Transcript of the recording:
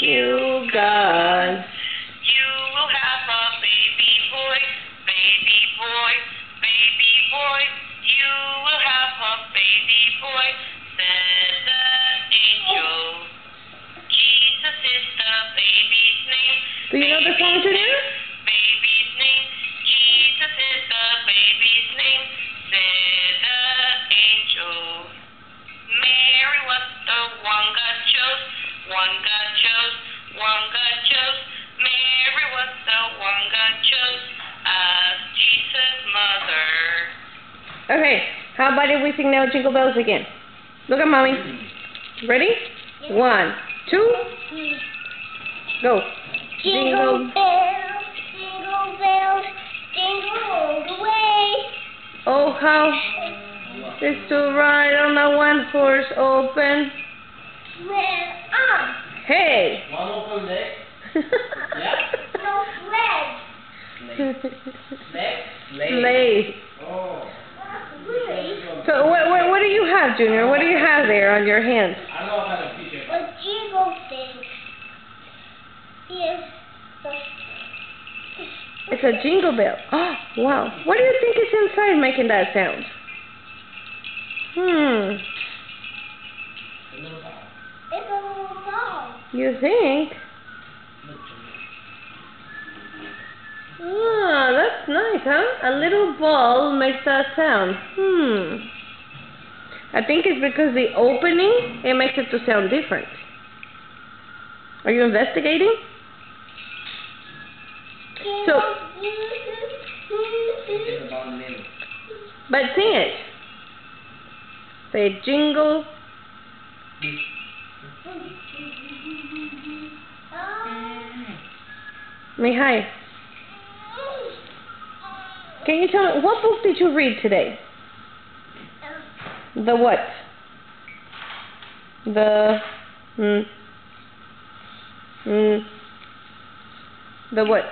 you, God. You will have a baby boy, baby boy, baby boy. You will have a baby boy, said the angel. Jesus is the baby's name. Do you know the song, Junior? Baby's name. Jesus is the baby's name, said the angel. Mary was the one God chose, one God chose, one God chose. Mary was the one God chose as Jesus' mother. Okay, how about if we sing now Jingle Bells again? Look at Mommy. Ready? 1, 2, go. Jingle bells, jingle all the way. Oh, how is to ride on a one-horse open. Well, Hey! One open leg. Yeah. no sled. Sleigh. Oh. Really? So what do you have, Junior? What do you have there on your hands? I know how to teach it. A jingle thing. Yes. It's a jingle bell. Oh, wow. What do you think is inside making that sound? It's a little ball. You think? Ah, that's nice, huh? A little ball makes that sound. I think it's because the opening, it makes it to sound different. Are you investigating? So, It's about a minute. but sing it. Say jingle. Mihai, can you tell me, what book did you read today? The what? The, the what?